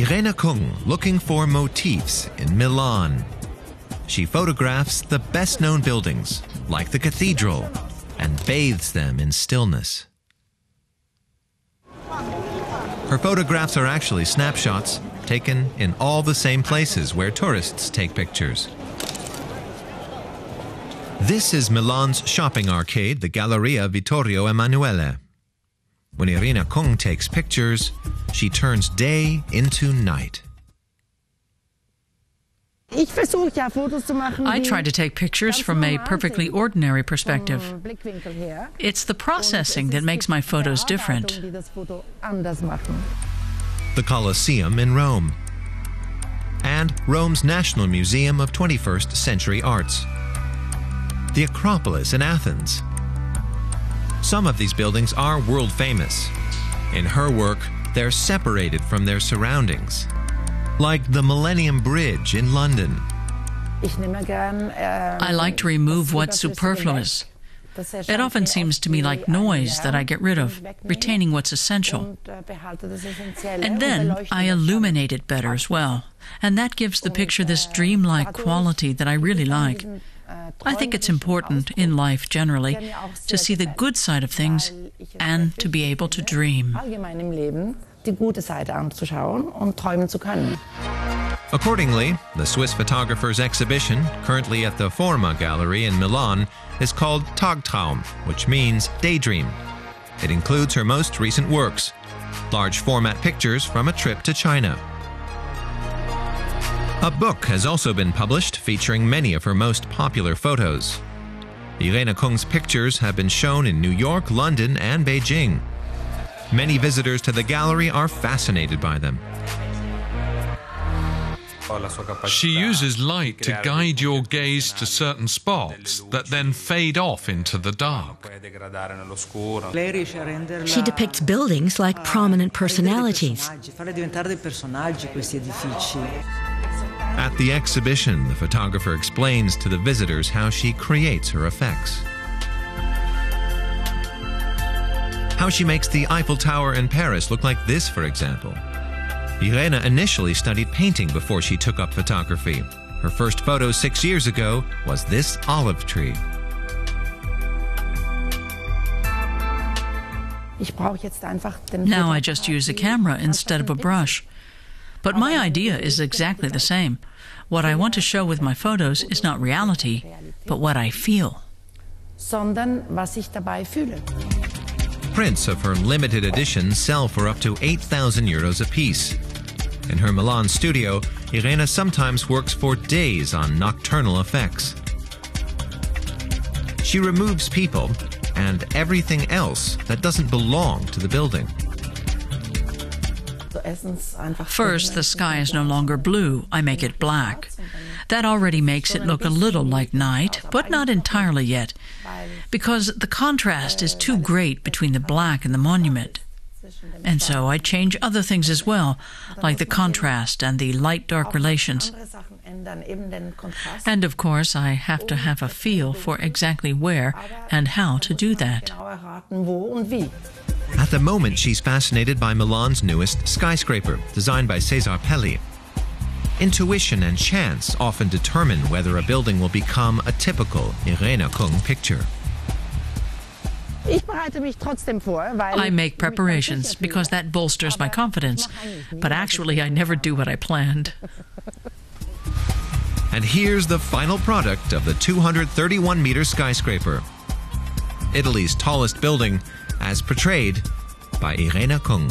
Irene Kung looking for motifs in Milan. She photographs the best-known buildings, like the cathedral, and bathes them in stillness. Her photographs are actually snapshots taken in all the same places where tourists take pictures. This is Milan's shopping arcade, the Galleria Vittorio Emanuele. When Irene Kung takes pictures, she turns day into night. I try to take pictures from a perfectly ordinary perspective. It's the processing that makes my photos different. The Colosseum in Rome, and Rome's National Museum of 21st Century Arts. The Acropolis in Athens. Some of these buildings are world famous. In her work, they're separated from their surroundings, like the Millennium Bridge in London. I like to remove what's superfluous. It often seems to me like noise that I get rid of, retaining what's essential. And then I illuminate it better as well, and that gives the picture this dreamlike quality that I really like. I think it's important in life generally to see the good side of things and to be able to dream. Accordingly, the Swiss photographer's exhibition, currently at the Forma Gallery in Milan, is called Tagtraum, which means daydream. It includes her most recent works, large format pictures from a trip to China. A book has also been published featuring many of her most popular photos. Irene Kung's pictures have been shown in New York, London, and Beijing. Many visitors to the gallery are fascinated by them. She uses light to guide your gaze to certain spots that then fade off into the dark. She depicts buildings like prominent personalities. At the exhibition, the photographer explains to the visitors how she creates her effects. How she makes the Eiffel Tower in Paris look like this, for example. Irene initially studied painting before she took up photography. Her first photo 6 years ago was this olive tree. Now I just use a camera instead of a brush. But my idea is exactly the same. What I want to show with my photos is not reality, but what I feel. Prints of her limited editions sell for up to 8,000 euros apiece. In her Milan studio, Irene sometimes works for days on nocturnal effects. She removes people and everything else that doesn't belong to the building. First, the sky is no longer blue. I make it black. That already makes it look a little like night, but not entirely yet, because the contrast is too great between the black and the monument. And so I change other things as well, like the contrast and the light-dark relations. And of course, I have to have a feel for exactly where and how to do that. At the moment, she's fascinated by Milan's newest skyscraper, designed by Cesar Pelli. Intuition and chance often determine whether a building will become a typical Irene Kung picture. I make preparations because that bolsters my confidence, but actually I never do what I planned. And here's the final product of the 231-meter skyscraper. Italy's tallest building, as portrayed by Irene Kung.